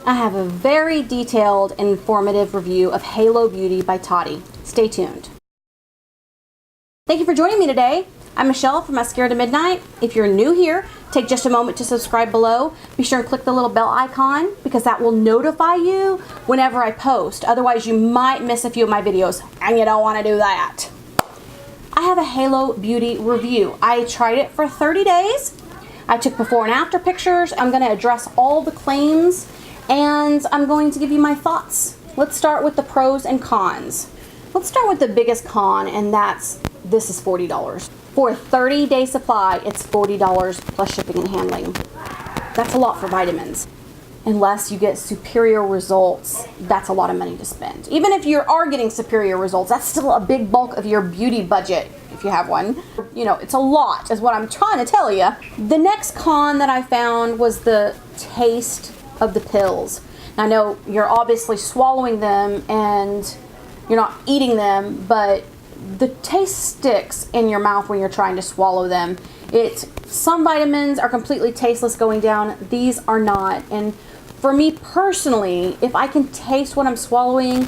I have a very detailed and informative review of Halo Beauty by Tati. Stay tuned. Thank you for joining me today. I'm Michelle from Mascara to Midnight. If you're new here, take just a moment to subscribe below. Be sure and click the little bell icon because that will notify you whenever I post. Otherwise, you might miss a few of my videos, and you don't want to do that. I have a Halo Beauty review. I tried it for 30 days. I took before and after pictures. I'm going to address all the claims, and I'm going to give you my thoughts. Let's start with the pros and cons. Let's start with the biggest con, and that's this is $40. For a 30-day supply, it's $40 plus shipping and handling. That's a lot for vitamins. Unless you get superior results, that's a lot of money to spend. Even if you are getting superior results, that's still a big bulk of your beauty budget, if you have one. You know, it's a lot, is what I'm trying to tell you. The next con that I found was the taste of the pills. Now, I know you're obviously swallowing them and you're not eating them, but the taste sticks in your mouth when you're trying to swallow them. Some vitamins are completely tasteless going down. These are not. And for me personally, if I can taste what I'm swallowing,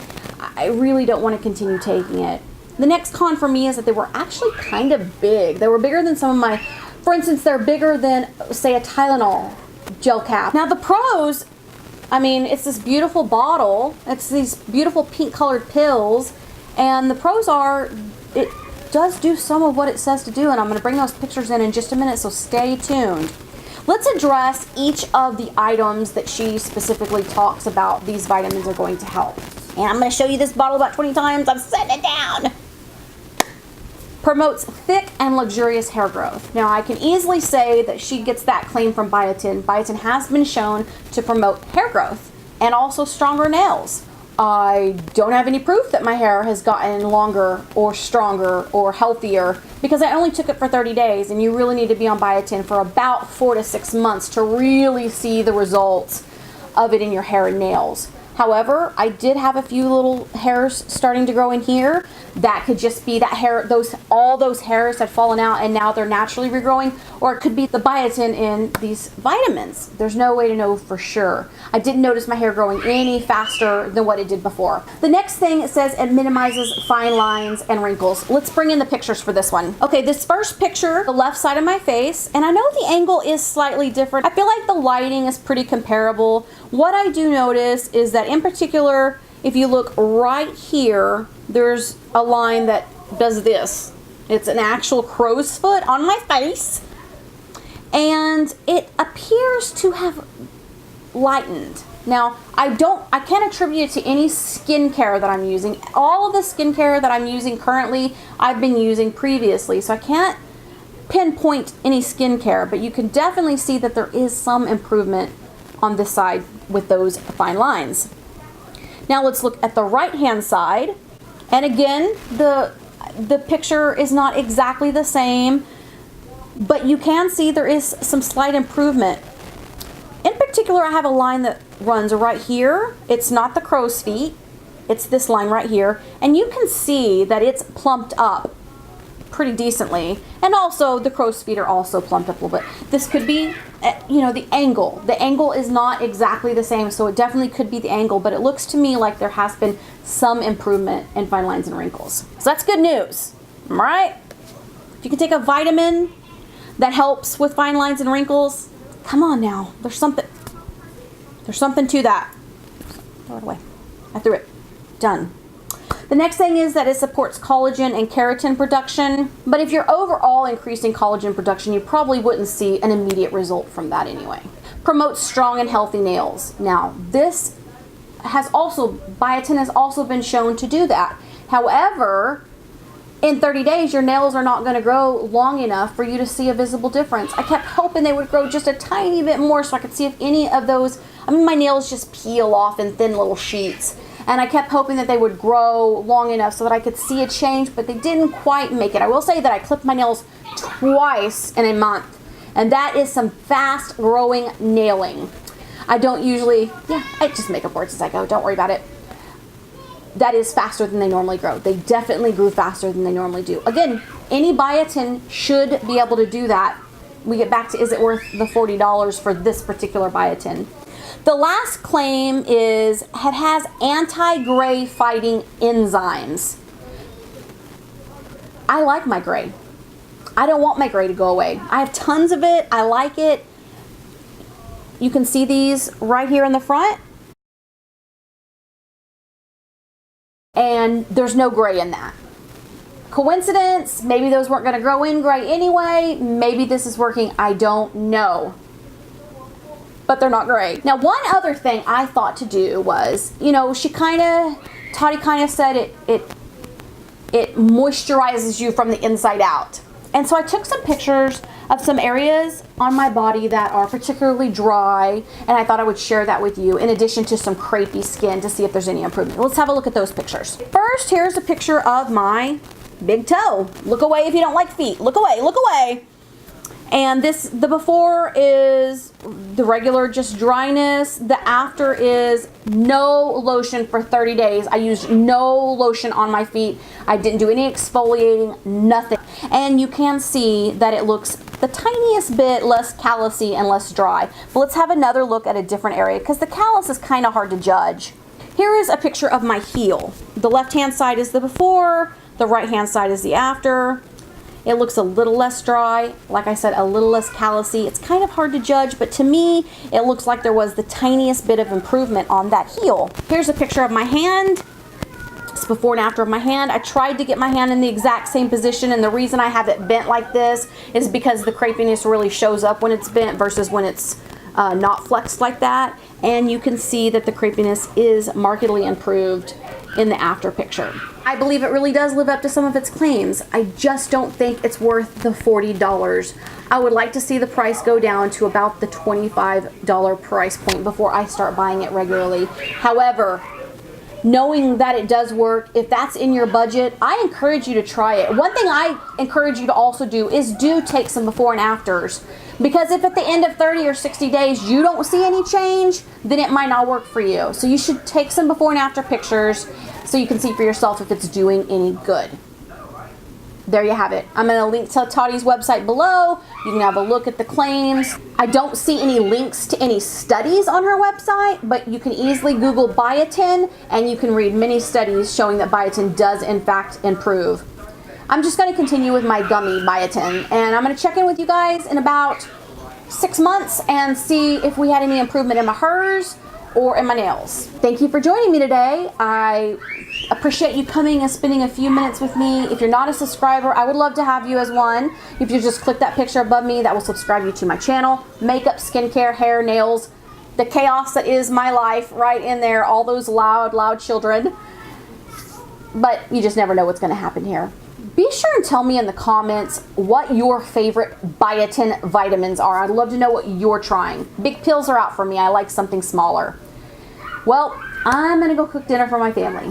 I really don't want to continue taking it. The next con for me is that they were actually kind of big. They were bigger than some of my, for instance, they're bigger than, say, a Tylenol gel cap. Now the pros, I mean, it's this beautiful bottle. It's these beautiful pink colored pills. And the pros are, it does do some of what it says to do, and I'm going to bring those pictures in just a minute, so stay tuned. Let's address each of the items that she specifically talks about these vitamins are going to help. And I'm going to show you this bottle about 20 times. I'm setting it down. Promotes thick and luxurious hair growth. Now, I can easily say that she gets that claim from biotin. Biotin has been shown to promote hair growth and also stronger nails. I don't have any proof that my hair has gotten longer or stronger or healthier because I only took it for 30 days, and you really need to be on biotin for about 4 to 6 months to really see the results of it in your hair and nails. However, I did have a few little hairs starting to grow in here. That could just be that hair, all those hairs had fallen out and now they're naturally regrowing, or it could be the biotin in these vitamins. There's no way to know for sure. I didn't notice my hair growing any faster than what it did before. The next thing, it says it minimizes fine lines and wrinkles. Let's bring in the pictures for this one. Okay, this first picture, the left side of my face, and I know the angle is slightly different. I feel like the lighting is pretty comparable. What I do notice is that in particular, if you look right here, there's a line that does this. It's an actual crow's foot on my face, and it appears to have lightened. Now, I can't attribute it to any skincare that I'm using. All of the skincare that I'm using currently, I've been using previously, so I can't pinpoint any skincare, but you can definitely see that there is some improvement on this side with those fine lines. Now let's look at the right hand side, and again the picture is not exactly the same, but you can see there is some slight improvement. In particular, I have a line that runs right here. It's not the crow's feet, it's this line right here, and you can see that it's plumped up pretty decently, and also the crow's feet are also plumped up a little bit. This could be, you know, the angle. The angle is not exactly the same, so it definitely could be the angle, but it looks to me like there has been some improvement in fine lines and wrinkles. So that's good news, all right? If you can take a vitamin that helps with fine lines and wrinkles, come on now, there's something to that. Throw it away. I threw it. Done. The next thing is that it supports collagen and keratin production, but if you're overall increasing collagen production, you probably wouldn't see an immediate result from that anyway. Promotes strong and healthy nails. Now, this has also, biotin has also been shown to do that. However, in 30 days, your nails are not going to grow long enough for you to see a visible difference. I kept hoping they would grow just a tiny bit more so I could see if any of those, I mean, my nails just peel off in thin little sheets. And I kept hoping that they would grow long enough so that I could see a change, but they didn't quite make it. I will say that I clipped my nails twice in a month, and that is some fast growing nailing. I don't usually, I just make up words as I go. Don't worry about it. That is faster than they normally grow. They definitely grew faster than they normally do. Again, any biotin should be able to do that we get back to, is it worth the $40 for this particular biotin? The last claim is it has anti-gray fighting enzymes. I like my gray. I don't want my gray to go away. I have tons of it. I like it. You can see these right here in the front. And there's no gray in that. Coincidence? Maybe those weren't going to grow in gray anyway. Maybe this is working. I don't know. But they're not gray. Now, one other thing I thought to do was, you know, Tati kind of said it moisturizes you from the inside out. And so I took some pictures of some areas on my body that are particularly dry, and I thought I would share that with you in addition to some crepey skin to see if there's any improvement. Let's have a look at those pictures. First, here's a picture of my big toe. Look away if you don't like feet. Look away, look away. And the before is the regular just dryness. The after is no lotion for 30 days. I used no lotion on my feet. I didn't do any exfoliating, nothing. And you can see that it looks the tiniest bit less callousy and less dry. But let's have another look at a different area because the callus is kind of hard to judge. Here is a picture of my heel. The left-hand side is the before, the right-hand side is the after. It looks a little less dry, like I said, a little less callousy. It's kind of hard to judge, but to me, it looks like there was the tiniest bit of improvement on that heel. Here's a picture of my hand. It's before and after of my hand. I tried to get my hand in the exact same position, and the reason I have it bent like this is because the crepiness really shows up when it's bent versus when it's not flexed like that. And you can see that the crepiness is markedly improved in the after picture. I believe it really does live up to some of its claims. I just don't think it's worth the $40. I would like to see the price go down to about the $25 price point before I start buying it regularly. However, knowing that it does work, if that's in your budget, I encourage you to try it. One thing I encourage you to also do is take some before and afters. Because if at the end of 30 or 60 days you don't see any change, then it might not work for you. So you should take some before and after pictures so you can see for yourself if it's doing any good. There you have it. I'm going to link to Tati's website below. You can have a look at the claims. I don't see any links to any studies on her website, but you can easily Google biotin and you can read many studies showing that biotin does in fact improve. I'm just going to continue with my gummy biotin, and I'm going to check in with you guys in about 6 months and see if we had any improvement in my hers or in my nails. Thank you for joining me today. I appreciate you coming and spending a few minutes with me. If you're not a subscriber, I would love to have you as one. If you just click that picture above me, that will subscribe you to my channel. Makeup, skincare, hair, nails, the chaos that is my life right in there, all those loud children. But you just never know what's going to happen here. Be sure and tell me in the comments what your favorite biotin vitamins are. I'd love to know what you're trying. Big pills are out for me. I like something smaller. Well, I'm going to go cook dinner for my family.